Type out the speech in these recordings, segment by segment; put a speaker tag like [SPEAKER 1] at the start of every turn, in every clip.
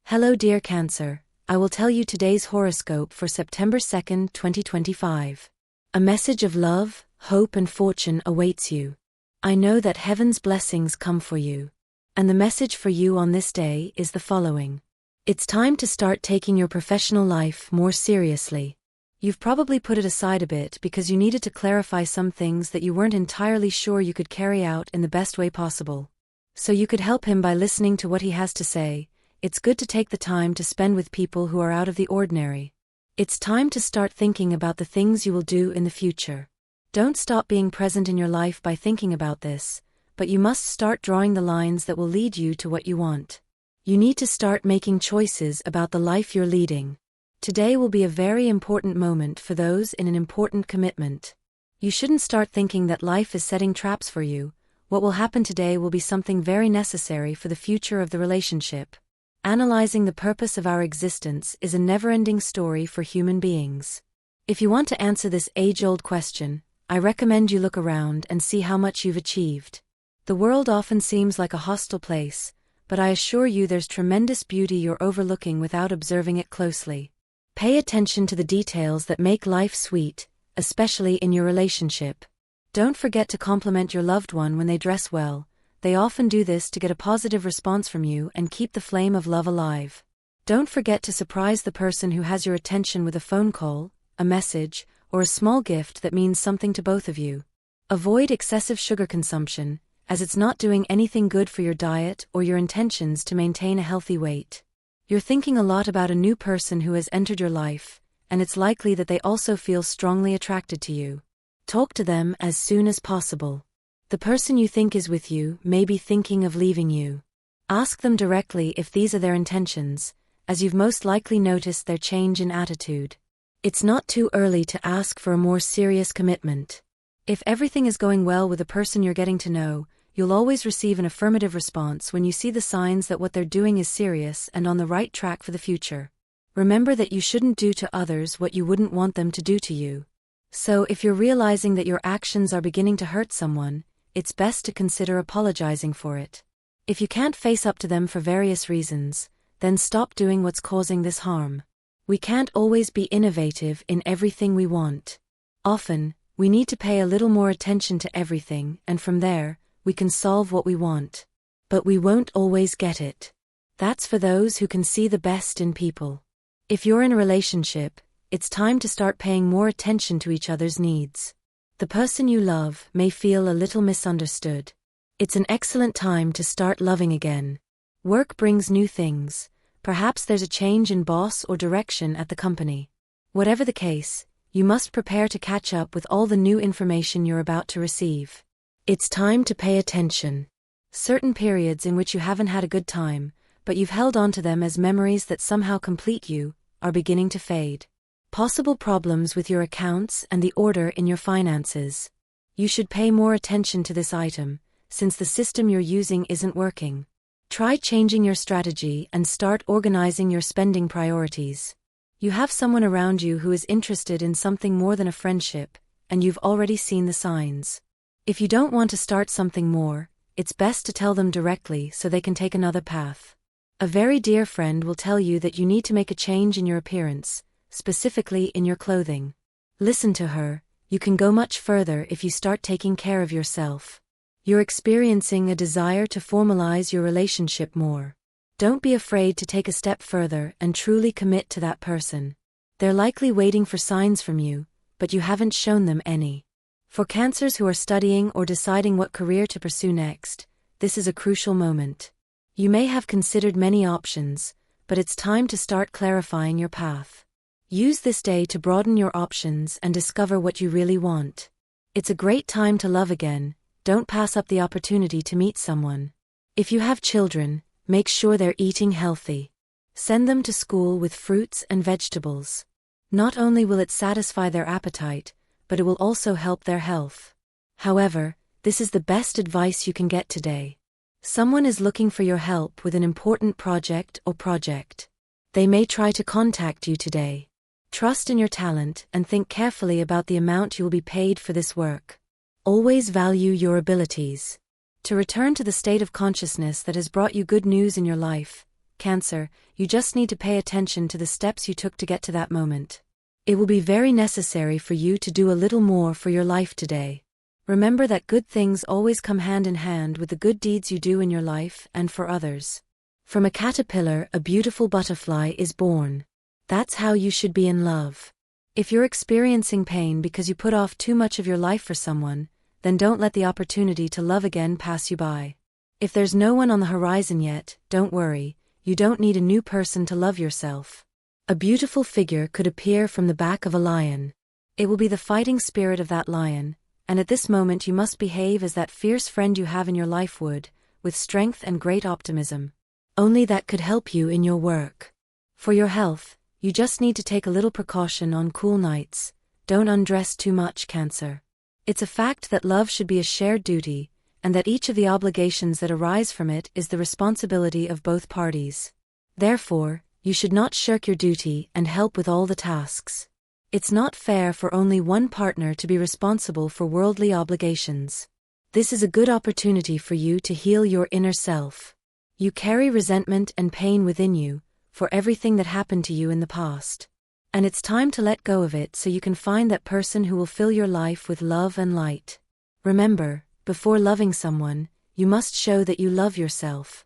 [SPEAKER 1] Hello dear Cancer, I will tell you today's horoscope for September 2nd, 2025. A message of love, hope and fortune awaits you. I know that heaven's blessings come for you. And the message for you on this day is the following. It's time to start taking your professional life more seriously. You've probably put it aside a bit because you needed to clarify some things that you weren't entirely sure you could carry out in the best way possible. So you could help him by listening to what he has to say. It's good to take the time to spend with people who are out of the ordinary. It's time to start thinking about the things you will do in the future. Don't stop being present in your life by thinking about this, but you must start drawing the lines that will lead you to what you want. You need to start making choices about the life you're leading. Today will be a very important moment for those in an important commitment. You shouldn't start thinking that life is setting traps for you. What will happen today will be something very necessary for the future of the relationship. Analyzing the purpose of our existence is a never-ending story for human beings. If you want to answer this age-old question, I recommend you look around and see how much you've achieved. The world often seems like a hostile place, but I assure you there's tremendous beauty you're overlooking without observing it closely. Pay attention to the details that make life sweet, especially in your relationship. Don't forget to compliment your loved one when they dress well. They often do this to get a positive response from you and keep the flame of love alive. Don't forget to surprise the person who has your attention with a phone call, a message, or a small gift that means something to both of you. Avoid excessive sugar consumption, as it's not doing anything good for your diet or your intentions to maintain a healthy weight. You're thinking a lot about a new person who has entered your life, and it's likely that they also feel strongly attracted to you. Talk to them as soon as possible. The person you think is with you may be thinking of leaving you. Ask them directly if these are their intentions, as you've most likely noticed their change in attitude. It's not too early to ask for a more serious commitment. If everything is going well with the person you're getting to know, you'll always receive an affirmative response when you see the signs that what they're doing is serious and on the right track for the future. Remember that you shouldn't do to others what you wouldn't want them to do to you. So if you're realizing that your actions are beginning to hurt someone, it's best to consider apologizing for it. If you can't face up to them for various reasons, then stop doing what's causing this harm. We can't always be innovative in everything we want. Often, we need to pay a little more attention to everything, and from there, we can solve what we want. But we won't always get it. That's for those who can see the best in people. If you're in a relationship, it's time to start paying more attention to each other's needs. The person you love may feel a little misunderstood. It's an excellent time to start loving again. Work brings new things. Perhaps there's a change in boss or direction at the company. Whatever the case, you must prepare to catch up with all the new information you're about to receive. It's time to pay attention. Certain periods in which you haven't had a good time, but you've held on to them as memories that somehow complete you, are beginning to fade. Possible problems with your accounts and the order in your finances. You should pay more attention to this item, since the system you're using isn't working. Try changing your strategy and start organizing your spending priorities. You have someone around you who is interested in something more than a friendship, and you've already seen the signs. If you don't want to start something more, it's best to tell them directly so they can take another path. A very dear friend will tell you that you need to make a change in your appearance, specifically in your clothing. Listen to her. You can go much further if you start taking care of yourself. You're experiencing a desire to formalize your relationship more. Don't be afraid to take a step further and truly commit to that person. They're likely waiting for signs from you, but you haven't shown them any. For Cancers who are studying or deciding what career to pursue next, this is a crucial moment. You may have considered many options, but it's time to start clarifying your path. Use this day to broaden your options and discover what you really want. It's a great time to love again. Don't pass up the opportunity to meet someone. If you have children, make sure they're eating healthy. Send them to school with fruits and vegetables. Not only will it satisfy their appetite, but it will also help their health. However, this is the best advice you can get today. Someone is looking for your help with an important project or project. They may try to contact you today. Trust in your talent and think carefully about the amount you will be paid for this work. Always value your abilities. To return to the state of consciousness that has brought you good news in your life, Cancer, you just need to pay attention to the steps you took to get to that moment. It will be very necessary for you to do a little more for your life today. Remember that good things always come hand in hand with the good deeds you do in your life and for others. From a caterpillar, a beautiful butterfly is born. That's how you should be in love. If you're experiencing pain because you put off too much of your life for someone, then don't let the opportunity to love again pass you by. If there's no one on the horizon yet, don't worry, you don't need a new person to love yourself. A beautiful figure could appear from the back of a lion. It will be the fighting spirit of that lion, and at this moment you must behave as that fierce friend you have in your life would, with strength and great optimism. Only that could help you in your work. For your health, you just need to take a little precaution on cool nights. Don't undress too much, Cancer. It's a fact that love should be a shared duty, and that each of the obligations that arise from it is the responsibility of both parties. Therefore, you should not shirk your duty and help with all the tasks. It's not fair for only one partner to be responsible for worldly obligations. This is a good opportunity for you to heal your inner self. You carry resentment and pain within you, for everything that happened to you in the past. And it's time to let go of it so you can find that person who will fill your life with love and light. Remember, before loving someone, you must show that you love yourself.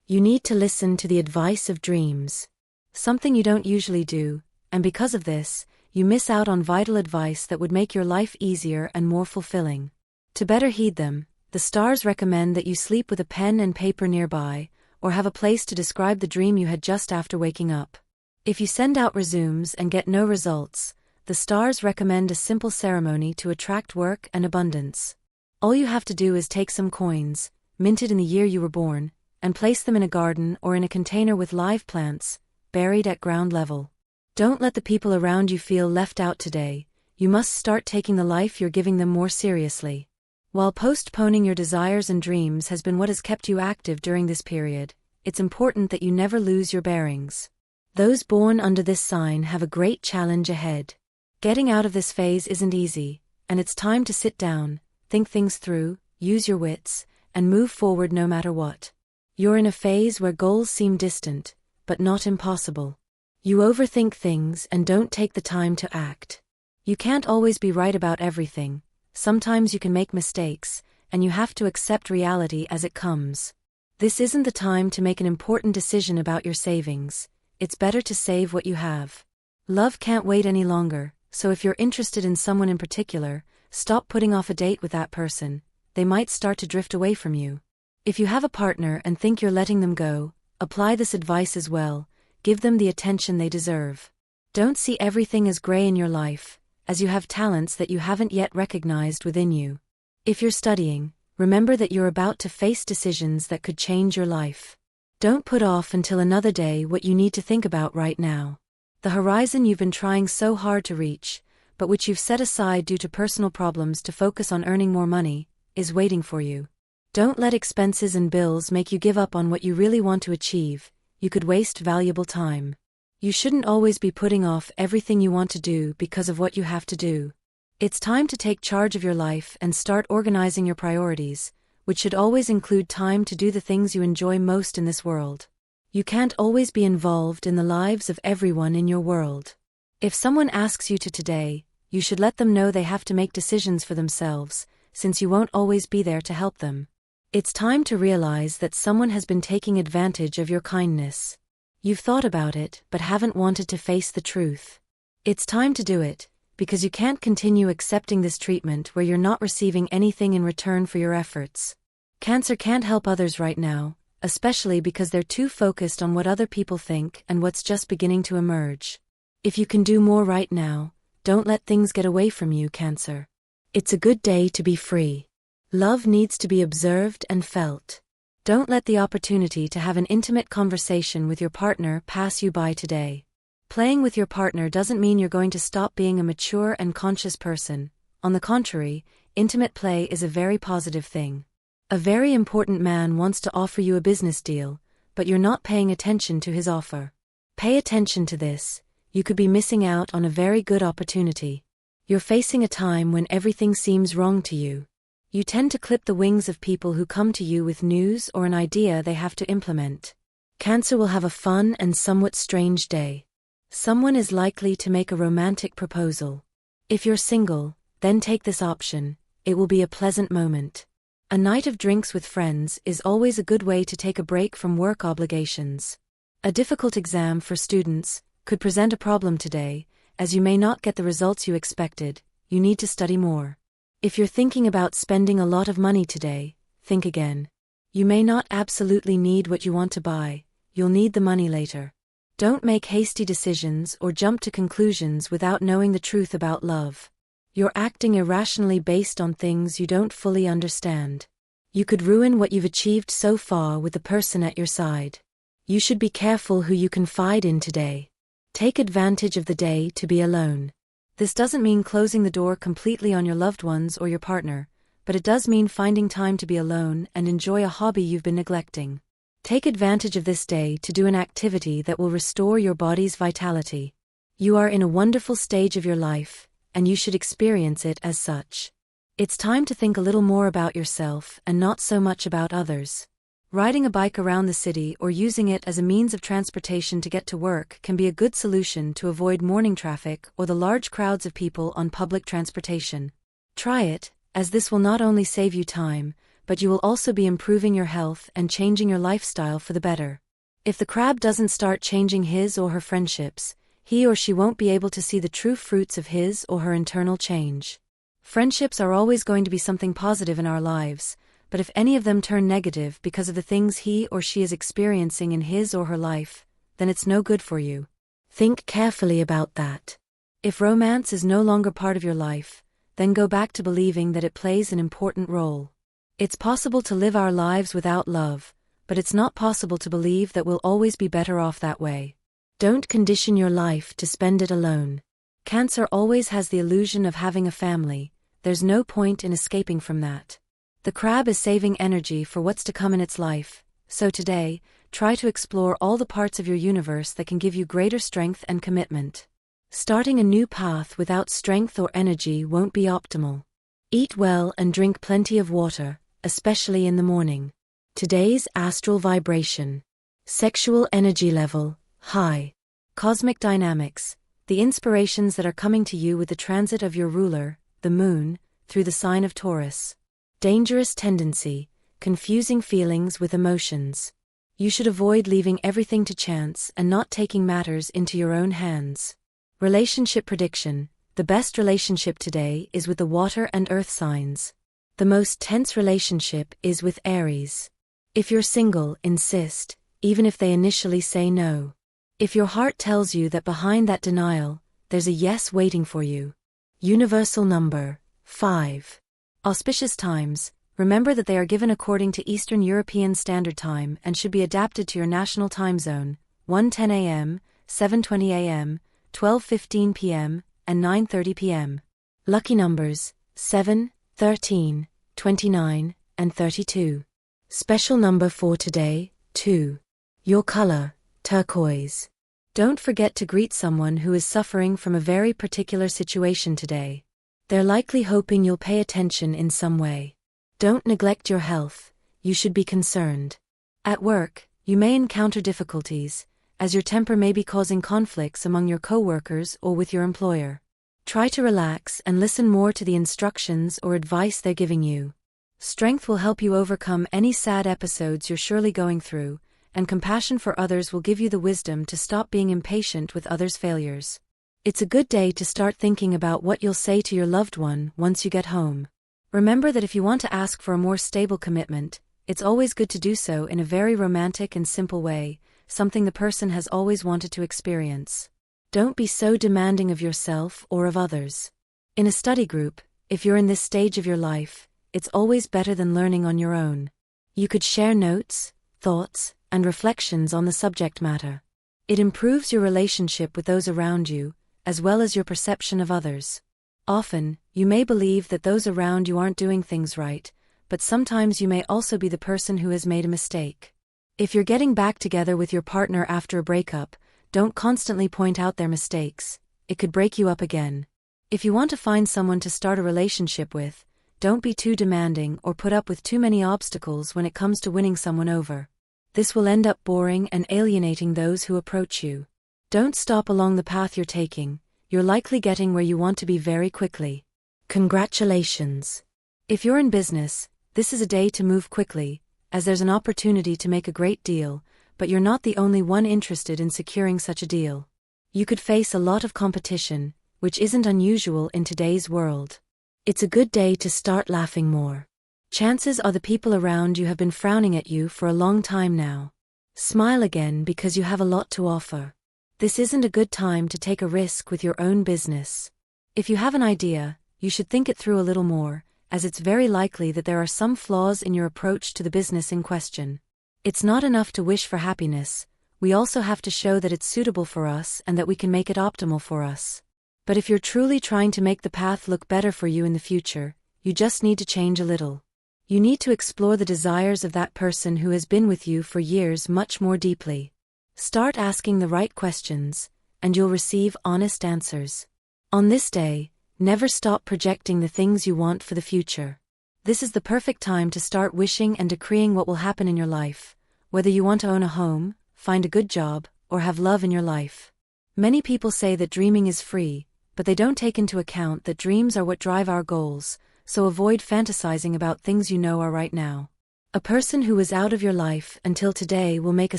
[SPEAKER 1] You need to listen to the advice of dreams. Something you don't usually do, and because of this, you miss out on vital advice that would make your life easier and more fulfilling. To better heed them, the stars recommend that you sleep with a pen and paper nearby, or have a place to describe the dream you had just after waking up. If you send out resumes and get no results, the stars recommend a simple ceremony to attract work and abundance. All you have to do is take some coins, minted in the year you were born, and place them in a garden or in a container with live plants, buried at ground level. Don't let the people around you feel left out today. You must start taking the life you're giving them more seriously. While postponing your desires and dreams has been what has kept you active during this period, it's important that you never lose your bearings. Those born under this sign have a great challenge ahead. Getting out of this phase isn't easy, and it's time to sit down, think things through, use your wits, and move forward no matter what. You're in a phase where goals seem distant, but not impossible. You overthink things and don't take the time to act. You can't always be right about everything. Sometimes you can make mistakes, and you have to accept reality as it comes. This isn't the time to make an important decision about your savings. It's better to save what you have. Love can't wait any longer, so if you're interested in someone in particular, stop putting off a date with that person. They might start to drift away from you. If you have a partner and think you're letting them go, apply this advice as well. Give them the attention they deserve. Don't see everything as gray in your life, as you have talents that you haven't yet recognized within you. If you're studying, remember that you're about to face decisions that could change your life. Don't put off until another day what you need to think about right now. The horizon you've been trying so hard to reach, but which you've set aside due to personal problems to focus on earning more money, is waiting for you. Don't let expenses and bills make you give up on what you really want to achieve. You could waste valuable time. You shouldn't always be putting off everything you want to do because of what you have to do. It's time to take charge of your life and start organizing your priorities, which should always include time to do the things you enjoy most in this world. You can't always be involved in the lives of everyone in your world. If someone asks you to today, you should let them know they have to make decisions for themselves, since you won't always be there to help them. It's time to realize that someone has been taking advantage of your kindness. You've thought about it, but haven't wanted to face the truth. It's time to do it, because you can't continue accepting this treatment where you're not receiving anything in return for your efforts. Cancer can't help others right now, especially because they're too focused on what other people think and what's just beginning to emerge. If you can do more right now, don't let things get away from you, Cancer. It's a good day to be free. Love needs to be observed and felt. Don't let the opportunity to have an intimate conversation with your partner pass you by today. Playing with your partner doesn't mean you're going to stop being a mature and conscious person. On the contrary, intimate play is a very positive thing. A very important man wants to offer you a business deal, but you're not paying attention to his offer. Pay attention to this. You could be missing out on a very good opportunity. You're facing a time when everything seems wrong to you. You tend to clip the wings of people who come to you with news or an idea they have to implement. Cancer will have a fun and somewhat strange day. Someone is likely to make a romantic proposal. If you're single, then take this option, it will be a pleasant moment. A night of drinks with friends is always a good way to take a break from work obligations. A difficult exam for students could present a problem today, as you may not get the results you expected. You need to study more. If you're thinking about spending a lot of money today, think again. You may not absolutely need what you want to buy, you'll need the money later. Don't make hasty decisions or jump to conclusions without knowing the truth about love. You're acting irrationally based on things you don't fully understand. You could ruin what you've achieved so far with the person at your side. You should be careful who you confide in today. Take advantage of the day to be alone. This doesn't mean closing the door completely on your loved ones or your partner, but it does mean finding time to be alone and enjoy a hobby you've been neglecting. Take advantage of this day to do an activity that will restore your body's vitality. You are in a wonderful stage of your life, and you should experience it as such. It's time to think a little more about yourself and not so much about others. Riding a bike around the city or using it as a means of transportation to get to work can be a good solution to avoid morning traffic or the large crowds of people on public transportation. Try it, as this will not only save you time, but you will also be improving your health and changing your lifestyle for the better. If the crab doesn't start changing his or her friendships, he or she won't be able to see the true fruits of his or her internal change. Friendships are always going to be something positive in our lives, but if any of them turn negative because of the things he or she is experiencing in his or her life, then it's no good for you. Think carefully about that. If romance is no longer part of your life, then go back to believing that it plays an important role. It's possible to live our lives without love, but it's not possible to believe that we'll always be better off that way. Don't condition your life to spend it alone. Cancer always has the illusion of having a family. There's no point in escaping from that. The crab is saving energy for what's to come in its life, so today, try to explore all the parts of your universe that can give you greater strength and commitment. Starting a new path without strength or energy won't be optimal. Eat well and drink plenty of water, especially in the morning. Today's astral vibration. Sexual energy level, high. Cosmic dynamics, the inspirations that are coming to you with the transit of your ruler, the moon, through the sign of Taurus. Dangerous tendency, confusing feelings with emotions. You should avoid leaving everything to chance and not taking matters into your own hands. Relationship prediction, the best relationship today is with the water and earth signs. The most tense relationship is with Aries. If you're single, insist, even if they initially say no. If your heart tells you that behind that denial, there's a yes waiting for you. Universal number, 5. Auspicious times, remember that they are given according to Eastern European Standard Time and should be adapted to your national time zone, 1:10 a.m., 7:20 a.m., 12:15 p.m., and 9:30 p.m. Lucky numbers, 7, 13, 29, and 32. Special number for today, 2. Your color, turquoise. Don't forget to greet someone who is suffering from a very particular situation today. They're likely hoping you'll pay attention in some way. Don't neglect your health, you should be concerned. At work, you may encounter difficulties, as your temper may be causing conflicts among your co-workers or with your employer. Try to relax and listen more to the instructions or advice they're giving you. Strength will help you overcome any sad episodes you're surely going through, and compassion for others will give you the wisdom to stop being impatient with others' failures. It's a good day to start thinking about what you'll say to your loved one once you get home. Remember that if you want to ask for a more stable commitment, it's always good to do so in a very romantic and simple way, something the person has always wanted to experience. Don't be so demanding of yourself or of others. In a study group, if you're in this stage of your life, it's always better than learning on your own. You could share notes, thoughts, and reflections on the subject matter. It improves your relationship with those around you, as well as your perception of others. Often, you may believe that those around you aren't doing things right, but sometimes you may also be the person who has made a mistake. If you're getting back together with your partner after a breakup, don't constantly point out their mistakes. It could break you up again. If you want to find someone to start a relationship with, don't be too demanding or put up with too many obstacles when it comes to winning someone over. This will end up boring and alienating those who approach you. Don't stop along the path you're taking, you're likely getting where you want to be very quickly. Congratulations! If you're in business, this is a day to move quickly, as there's an opportunity to make a great deal, but you're not the only one interested in securing such a deal. You could face a lot of competition, which isn't unusual in today's world. It's a good day to start laughing more. Chances are the people around you have been frowning at you for a long time now. Smile again because you have a lot to offer. This isn't a good time to take a risk with your own business. If you have an idea, you should think it through a little more, as it's very likely that there are some flaws in your approach to the business in question. It's not enough to wish for happiness, we also have to show that it's suitable for us and that we can make it optimal for us. But if you're truly trying to make the path look better for you in the future, you just need to change a little. You need to explore the desires of that person who has been with you for years much more deeply. Start asking the right questions, and you'll receive honest answers. On this day, never stop projecting the things you want for the future. This is the perfect time to start wishing and decreeing what will happen in your life, whether you want to own a home, find a good job, or have love in your life. Many people say that dreaming is free, but they don't take into account that dreams are what drive our goals, so avoid fantasizing about things you know are right now. A person who was out of your life until today will make a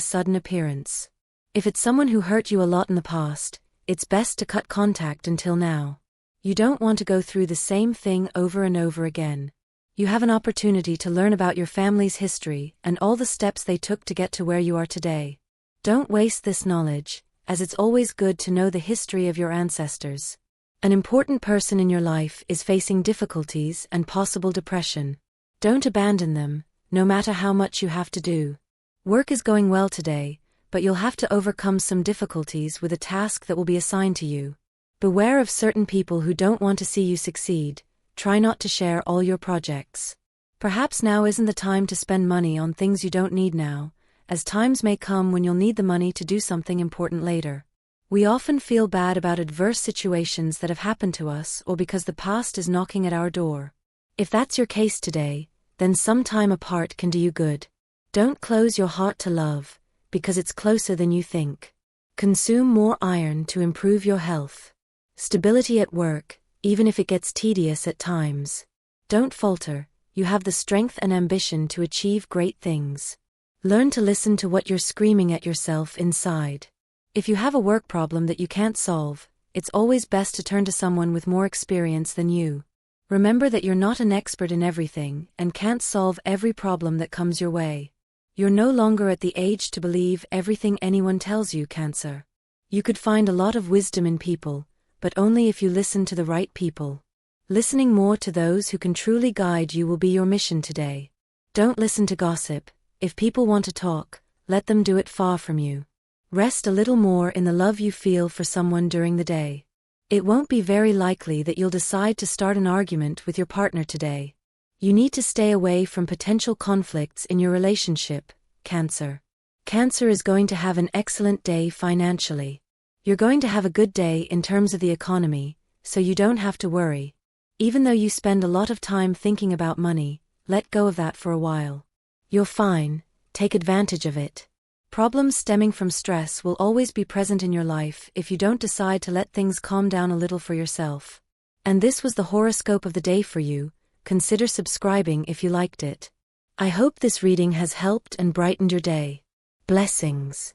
[SPEAKER 1] sudden appearance. If it's someone who hurt you a lot in the past, it's best to cut contact until now. You don't want to go through the same thing over and over again. You have an opportunity to learn about your family's history and all the steps they took to get to where you are today. Don't waste this knowledge, as it's always good to know the history of your ancestors. An important person in your life is facing difficulties and possible depression. Don't abandon them, no matter how much you have to do. Work is going well today, but you'll have to overcome some difficulties with a task that will be assigned to you. Beware of certain people who don't want to see you succeed. Try not to share all your projects. Perhaps now isn't the time to spend money on things you don't need now, as times may come when you'll need the money to do something important later. We often feel bad about adverse situations that have happened to us or because the past is knocking at our door. If that's your case today, then some time apart can do you good. Don't close your heart to love, because it's closer than you think. Consume more iron to improve your health. Stability at work, even if it gets tedious at times. Don't falter, you have the strength and ambition to achieve great things. Learn to listen to what you're screaming at yourself inside. If you have a work problem that you can't solve, it's always best to turn to someone with more experience than you. Remember that you're not an expert in everything and can't solve every problem that comes your way. You're no longer at the age to believe everything anyone tells you, Cancer. You could find a lot of wisdom in people, but only if you listen to the right people. Listening more to those who can truly guide you will be your mission today. Don't listen to gossip. If people want to talk, let them do it far from you. Rest a little more in the love you feel for someone during the day. It won't be very likely that you'll decide to start an argument with your partner today. You need to stay away from potential conflicts in your relationship, Cancer. Cancer is going to have an excellent day financially. You're going to have a good day in terms of the economy, so you don't have to worry. Even though you spend a lot of time thinking about money, let go of that for a while. You're fine, take advantage of it. Problems stemming from stress will always be present in your life if you don't decide to let things calm down a little for yourself. And this was the horoscope of the day for you. Consider subscribing if you liked it. I hope this reading has helped and brightened your day. Blessings.